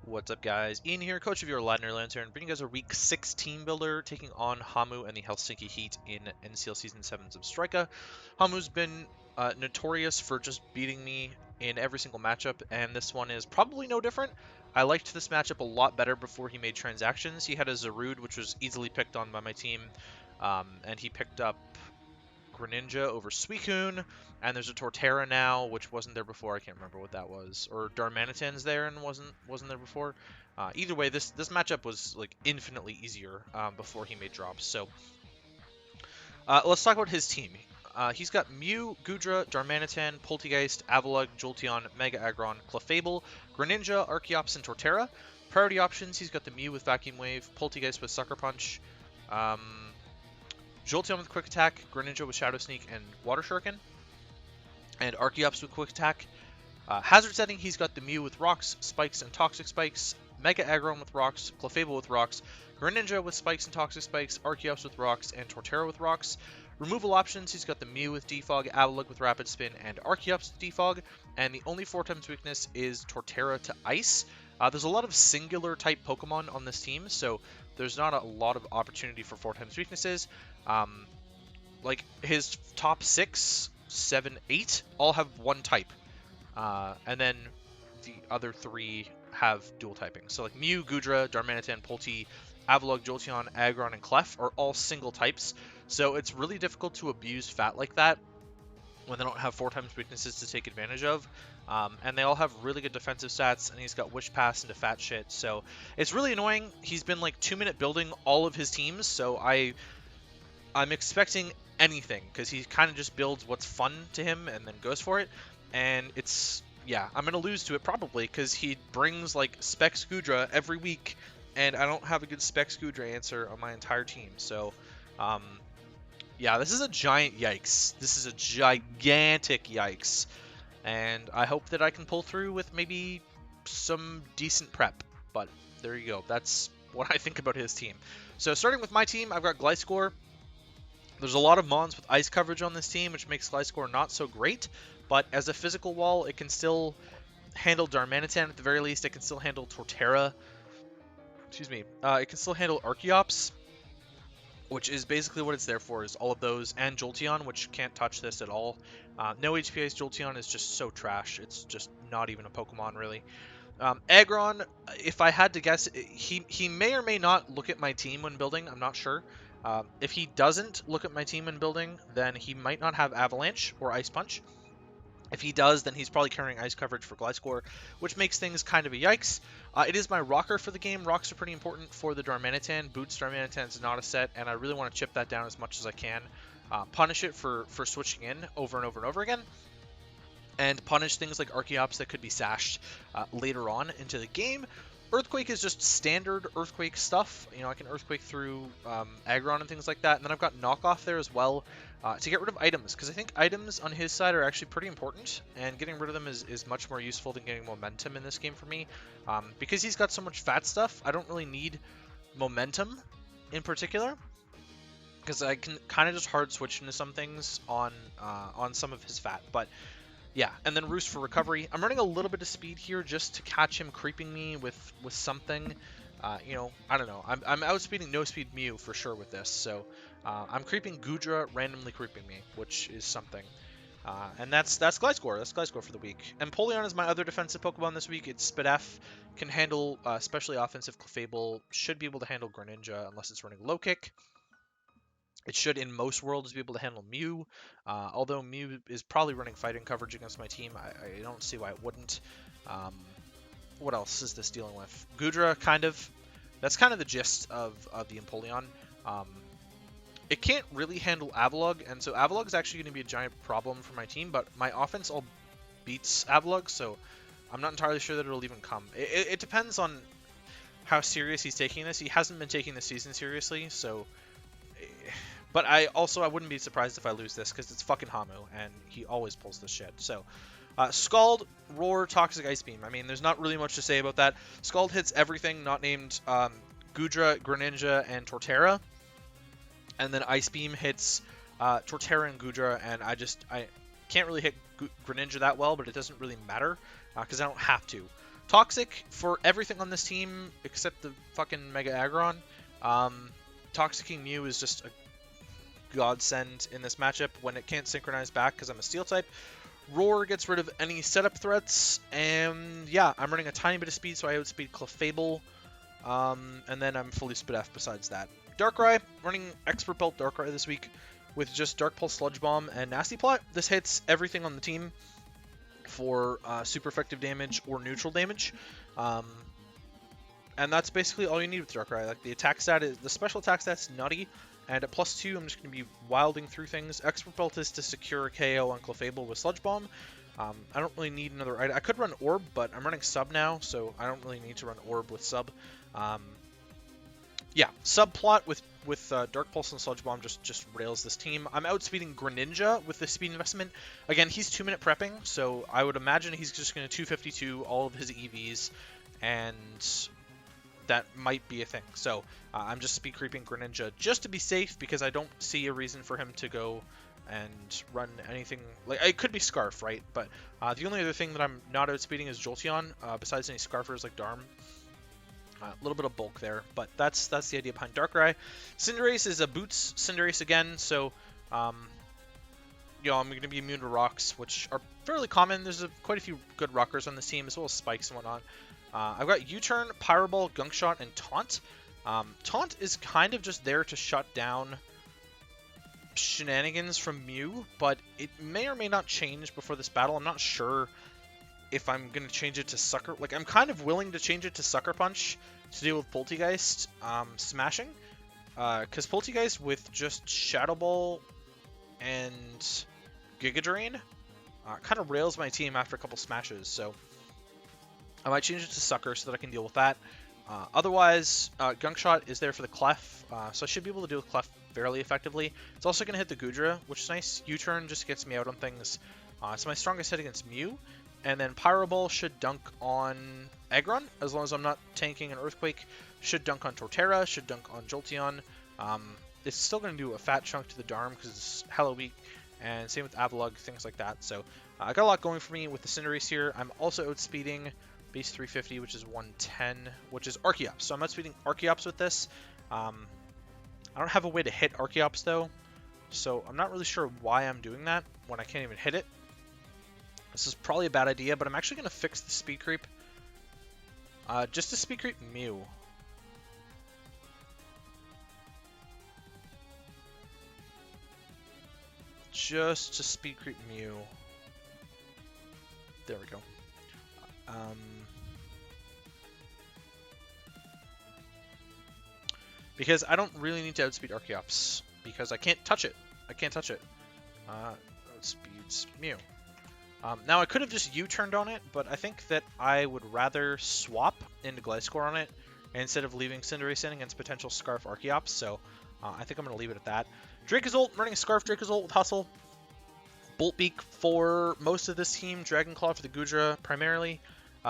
What's up, guys? Ian here, coach of your Ladner Lanturn, bringing you guys a Week 6 team builder, taking on Haamu and the Helsinki Heat in NCL Season 7's of Strika. Haamu's been notorious for just beating me in every single matchup, and this one is probably no different. I liked this matchup a lot better before he made transactions. He had a Zarude, which was easily picked on by my team, and he picked up Greninja over Suicune, and there's a Torterra now, which wasn't there before. I can't remember what that was. Or Darmanitan's there and wasn't there before. Either way, this matchup was like infinitely easier before he made drops. So let's talk about his team. He's got Mew, Gudra, Darmanitan, Poltegeist, Avalugg, Jolteon, Mega Aggron, Clefable, Greninja, Archeops, and Torterra. Priority options, he's got the Mew with Vacuum Wave, Poltegeist with Sucker Punch, Jolteon with Quick Attack, Greninja with Shadow Sneak and Water Shuriken, and Archeops with Quick Attack. Hazard setting, he's got the Mew with Rocks, Spikes, and Toxic Spikes, Mega Aggron with Rocks, Clefable with Rocks, Greninja with Spikes and Toxic Spikes, Archeops with Rocks, and Torterra with Rocks. Removal options, he's got the Mew with Defog, Avalugg with Rapid Spin, and Archeops with Defog, and the only 4x weakness is Torterra to Ice. There's a lot of singular type Pokemon on this team, so there's not a lot of opportunity for 4x weaknesses. Like his top 6, 7, 8 all have one type, and then the other 3 have dual typing. So like Mew, Gudra, Darmanitan, Polti, Avalugg, Jolteon, Aggron, and Clef are all single types. So it's really difficult to abuse Fat like that when they don't have 4x weaknesses to take advantage of. And they all have really good defensive stats, and he's got Wish Pass into fat shit. So it's really annoying. He's been like 2-minute building all of his teams, so I'm expecting anything, because he kind of just builds what's fun to him and then goes for it. And it's, yeah, I'm going to lose to it probably, because he brings like Specs Gudra every week, and I don't have a good Specs Gudra answer on my entire team. So, yeah, this is a giant yikes. This is a gigantic yikes. And I hope that I can pull through with maybe some decent prep. But there you go. That's what I think about his team. So starting with my team, I've got Gliscor. There's a lot of Mons with ice coverage on this team, which makes Gliscor not so great. But as a physical wall, it can still handle Darmanitan at the very least. It can still handle Torterra. Excuse me. It can still handle Archeops, which is basically what it's there for, is all of those, and Jolteon, which can't touch this at all. No HPA's Jolteon is just so trash. It's just not even a Pokemon, really. Aggron, if I had to guess, he may or may not look at my team when building. I'm not sure. If he doesn't look at my team when building, then he might not have Avalanche or Ice Punch. If he does, then he's probably carrying ice coverage for Gliscor, which makes things kind of a yikes. It is my rocker for the game. Rocks are pretty important for the Darmanitan. Boots Darmanitan is not a set, and I really want to chip that down as much as I can. Punish it for switching in over and over and over again. And punish things like Archeops that could be sashed later on into the game. Earthquake is just standard Earthquake stuff. You know, I can Earthquake through Aggron and things like that. And then I've got Knockoff there as well to get rid of items, because I think items on his side are actually pretty important, and getting rid of them is much more useful than getting momentum in this game for me. Because he's got so much fat stuff, I don't really need momentum in particular, because I can kind of just hard switch into some things on some of his fat. But yeah, and then Roost for recovery. I'm running a little bit of speed here just to catch him creeping me with something. You know, I don't know. I'm outspeeding no speed Mew for sure with this. So I'm creeping Gudra, randomly creeping me, which is something. And that's Gliscor. That's Gliscor for the week. Empoleon is my other defensive Pokemon this week. It's Spadef, can handle especially offensive Clefable, should be able to handle Greninja unless it's running low kick. It should, in most worlds, be able to handle Mew, although Mew is probably running fighting coverage against my team. I don't see why it wouldn't. What else is this dealing with? Gudra, kind of. That's kind of the gist of the Empoleon. It can't really handle Avalugg, and so Avalugg is actually going to be a giant problem for my team, but my offense all beats Avalugg, so I'm not entirely sure that it'll even come. It depends on how serious he's taking this. He hasn't been taking the season seriously, so... But I wouldn't be surprised if I lose this, because it's fucking Haamu, and he always pulls this shit. So, Scald, Roar, Toxic Ice Beam. I mean, there's not really much to say about that. Scald hits everything not named Gudra, Greninja, and Torterra. And then Ice Beam hits Torterra and Gudra, and I can't really hit Greninja that well, but it doesn't really matter, because I don't have to. Toxic for everything on this team except the fucking Mega Aggron. Toxicking Mew is just a godsend in this matchup when it can't synchronize back because I'm a Steel type. Roar gets rid of any setup threats, and yeah, I'm running a tiny bit of speed, so I outspeed Clefable, and then I'm fully spit F besides that. Darkrai, running Expert Belt Darkrai this week with just Dark Pulse, Sludge Bomb, and Nasty Plot. This hits everything on the team for super effective damage or neutral damage, and that's basically all you need with Darkrai. Like the attack stat is the special attack stat's nutty. And at +2, I'm just going to be wilding through things. Expert Belt is to secure a KO on Clefable with Sludge Bomb. I don't really need another item. I could run Orb, but I'm running Sub now, so I don't really need to run Orb with Sub. Yeah, Subplot with Dark Pulse and Sludge Bomb just rails this team. I'm outspeeding Greninja with the speed investment. Again, he's 2-minute prepping, so I would imagine he's just going to 252 all of his EVs, and that might be a thing. So I'm just speed creeping Greninja just to be safe because I don't see a reason for him to go and run anything. Like, it could be Scarf, right? But the only other thing that I'm not outspeeding is Jolteon, besides any Scarfers like Darm. A little bit of bulk there, but that's the idea behind Darkrai. Cinderace is a Boots Cinderace again, so you know, I'm going to be immune to rocks, which are fairly common. There's quite a few good rockers on this team, as well as spikes and whatnot. I've got U-Turn, Pyro-Ball, Gunk Shot, and Taunt. Taunt is kind of just there to shut down shenanigans from Mew, but it may or may not change before this battle. I'm not sure if I'm going to change it to Sucker. Like, I'm kind of willing to change it to Sucker Punch to deal with Poltegeist smashing. Because Poltegeist with just Shadow Ball and Giga Drain kind of rails my team after a couple smashes, so I might change it to Sucker so that I can deal with that. Otherwise, Gunk Shot is there for the Clef, so I should be able to deal with Clef fairly effectively. It's also going to hit the Goodra, which is nice. U-Turn just gets me out on things. It's my strongest hit against Mew. And then Pyro Ball should dunk on Aggron, as long as I'm not tanking an Earthquake. Should dunk on Torterra, should dunk on Jolteon. It's still going to do a fat chunk to the Darm because it's hella weak. And same with Avalugg, things like that. So I got a lot going for me with the Cinderace here. I'm also outspeeding base 350, which is 110, which is Archeops. So I'm outspeeding Archeops with this. I don't have a way to hit Archeops though, so I'm not really sure why I'm doing that when I can't even hit it. This is probably a bad idea, but I'm actually going to fix the speed creep. Just to speed creep Mew. Just to speed creep Mew. There we go. Because I don't really need to outspeed Archeops, because I can't touch it. Outspeeds Mew. Now I could have just U-turned on it, but I think that I would rather swap into Gliscor on it instead of leaving Cinderace in against potential Scarf Archeops, so I think I'm going to leave it at that. Dracozolt, running Scarf Dracozolt with Hustle. Boltbeak for most of this team, Dragon Claw for the Goodra primarily.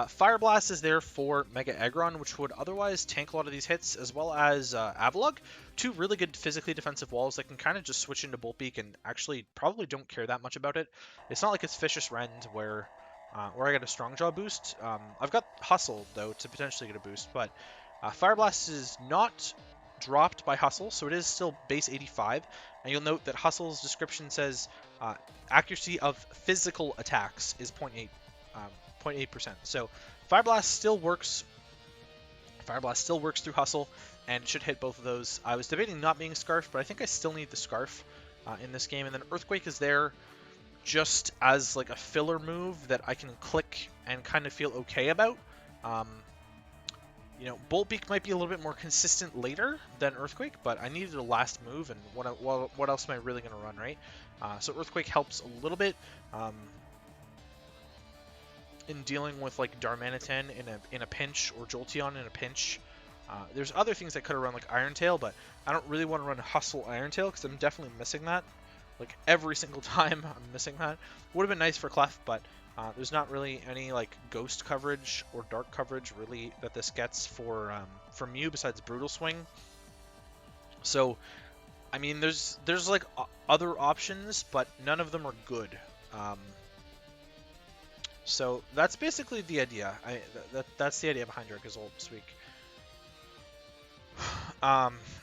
Fire Blast is there for Mega Aggron, which would otherwise tank a lot of these hits, as well as Avalugg. Two really good physically defensive walls that can kind of just switch into Boltbeak and actually probably don't care that much about it. It's not like it's Vicious Rend where I get a Strong Jaw boost. I've got Hustle, though, to potentially get a boost, but Fire Blast is not dropped by Hustle, so it is still base 85. And you'll note that Hustle's description says accuracy of physical attacks is 0.8%. So Fire Blast still works. Fire Blast still works through Hustle, and should hit both of those. I was debating not being Scarf, but I think I still need the Scarf in this game. And then Earthquake is there just as like a filler move that I can click and kind of feel okay about. You know, Boltbeak might be a little bit more consistent later than Earthquake, but I needed a last move, and what else am I really going to run, right? So Earthquake helps a little bit in dealing with like Darmanitan in a pinch, or Jolteon in a pinch. There's other things I could have run like Iron Tail, but I don't really want to run Hustle Iron Tail because I'm definitely missing that. Like every single time I'm missing that. Would have been nice for Clef, but there's not really any like ghost coverage or dark coverage really that this gets for Mew besides Brutal Swing. So, I mean, there's like other options, but none of them are good. So that's basically the idea. That's the idea behind Dracozolt this week.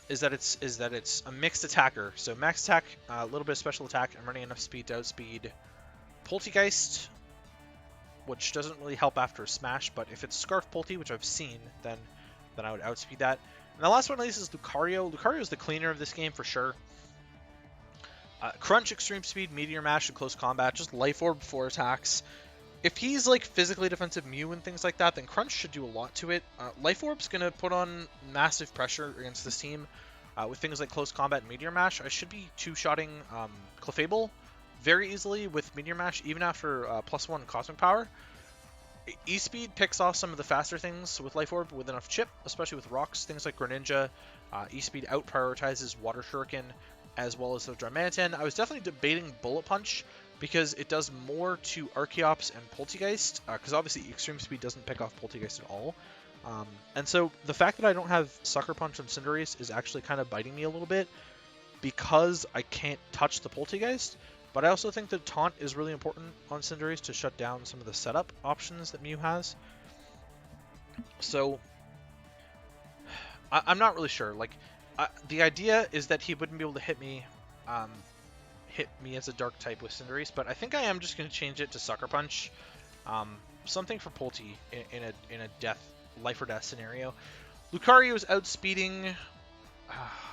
Is that it's a mixed attacker. So max attack, a little bit of special attack. I'm running enough speed to outspeed Poltegeist, which doesn't really help after a smash. But if it's Scarf Polte, which I've seen, then I would outspeed that. And the last one, at least, is Lucario. Lucario is the cleaner of this game for sure. Crunch, Extreme Speed, Meteor Mash, and Close Combat. Just Life Orb before attacks. If he's like physically defensive Mew and things like that, then Crunch should do a lot to it. Life Orb's going to put on massive pressure against this team with things like Close Combat and Meteor Mash. I should be two-shotting Clefable very easily with Meteor Mash, even after +1 Cosmic Power. E-Speed picks off some of the faster things with Life Orb with enough chip, especially with rocks, things like Greninja. E-Speed out-prioritizes Water Shuriken as well as the Darmanitan. I was definitely debating Bullet Punch because it does more to Archeops and Poltegeist, because obviously Extreme Speed doesn't pick off Poltegeist at all. And so the fact that I don't have Sucker Punch on Cinderace is actually kind of biting me a little bit because I can't touch the Poltegeist. But I also think that Taunt is really important on Cinderace to shut down some of the setup options that Mew has. So I'm not really sure. Like, the idea is that he wouldn't be able to hit me as a dark type with Cinderace, but I think I am just going to change it to Sucker Punch. Something for Polte in a life or death scenario. Lucario is outspeeding.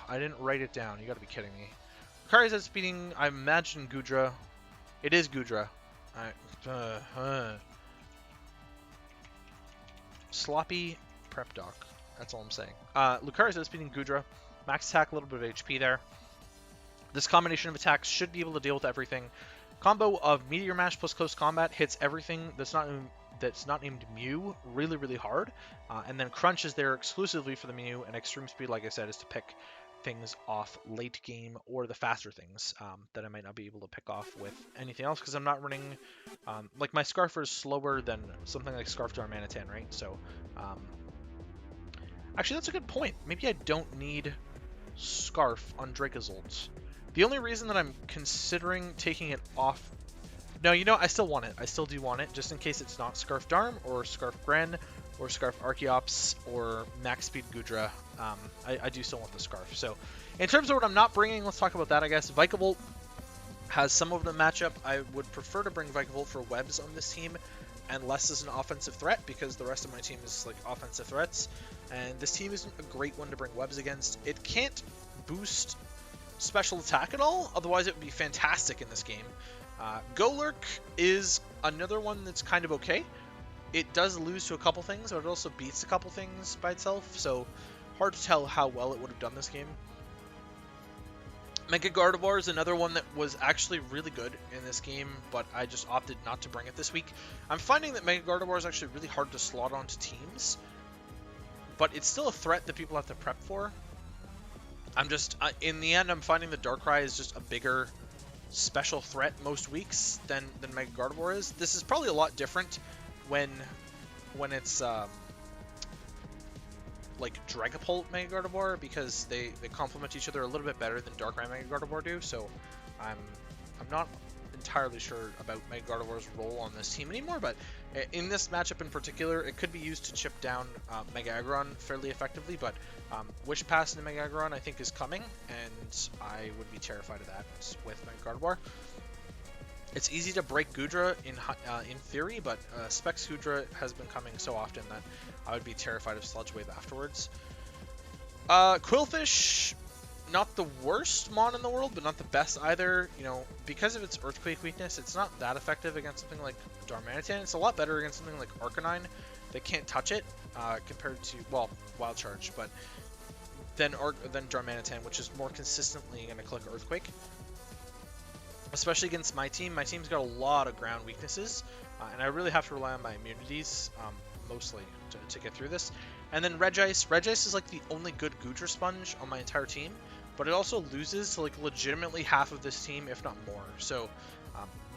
I didn't write it down. You got to be kidding me. Lucario is outspeeding. I imagine Goodra. It is Goodra. Sloppy prep doc. That's all I'm saying. Lucario is outspeeding Goodra. Max attack, a little bit of HP there. This combination of attacks should be able to deal with everything. Combo of Meteor Mash plus Close Combat hits everything that's not named Mew really, really hard. And then Crunch is there exclusively for the Mew, and Extreme Speed, like I said, is to pick things off late game or the faster things that I might not be able to pick off with anything else because I'm not running... like, my Scarf is slower than something like Scarf Darmanitan, right? So, actually, that's a good point. Maybe I don't need Scarf on Dracozolt. The only reason that I'm considering taking it off... No, you know, I still want it. I still do want it, just in case it's not Scarf Darm, or Scarf Gren, or Scarf Archeops, or Max Speed Goodra. I do still want the Scarf. So, in terms of what I'm not bringing, let's talk about that, I guess. Vikavolt has some of the matchup. I would prefer to bring Vikavolt for webs on this team, and less as an offensive threat, because the rest of my team is, like, offensive threats. And this team isn't a great one to bring webs against. It can't boost special attack at all, otherwise it would be fantastic in this game. Golurk is another one that's kind of okay. It does lose to a couple things, but it also beats a couple things by itself, so hard to tell how well it would have done this game. Mega Gardevoir is another one that was actually really good in this game, but I just opted not to bring it this week. I'm finding that Mega Gardevoir is actually really hard to slot onto teams, but it's still a threat that people have to prep for. In the end, I'm finding that Darkrai is just a bigger special threat most weeks than Mega Gardevoir is. This is probably a lot different when it's like Dragapult Mega Gardevoir, because they complement each other a little bit better than Darkrai Mega Gardevoir do. So I'm not entirely sure about Mega Gardevoir's role on this team anymore, but in this matchup in particular, it could be used to chip down Mega Aggron fairly effectively, but Wish Pass into Mega Aggron I think is coming, and I would be terrified of that with Mega Gardevoir. It's easy to break Goodra in theory, but Specs Goodra has been coming so often that I would be terrified of Sludge Wave afterwards. Quillfish, not the worst mon in the world, but not the best either. You know, because of its Earthquake weakness, it's not that effective against something like Darmanitan. It's a lot better against something like Arcanine that can't touch it, compared to, well, Wild Charge, but than Darmanitan, which is more consistently going to click Earthquake. Especially against my team. My team's got a lot of ground weaknesses, and I really have to rely on my immunities, mostly, to get through this. And then Regice. Regice is like the only good Goodra Sponge on my entire team, but it also loses to like legitimately half of this team, if not more. So,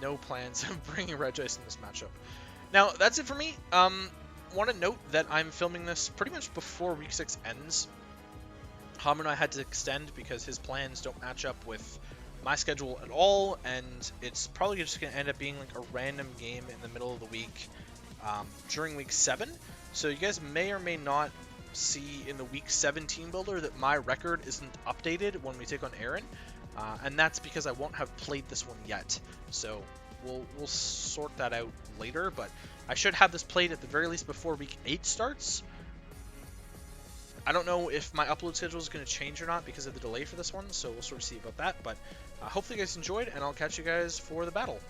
no plans of bringing Regice in this matchup. Now, that's it for me. Want to note that I'm filming this pretty much before Week 6 ends. Haamu and I had to extend because his plans don't match up with my schedule at all, and it's probably just going to end up being like a random game in the middle of the week during week 7. So you guys may or may not see in the week 7 team builder that my record isn't updated when we take on Aaron, and that's because I won't have played this one yet. So we'll sort that out later, but I should have this played at the very least before week 8 starts. I don't know if my upload schedule is going to change or not because of the delay for this one, so we'll sort of see about that. But hopefully you guys enjoyed, and I'll catch you guys for the battle.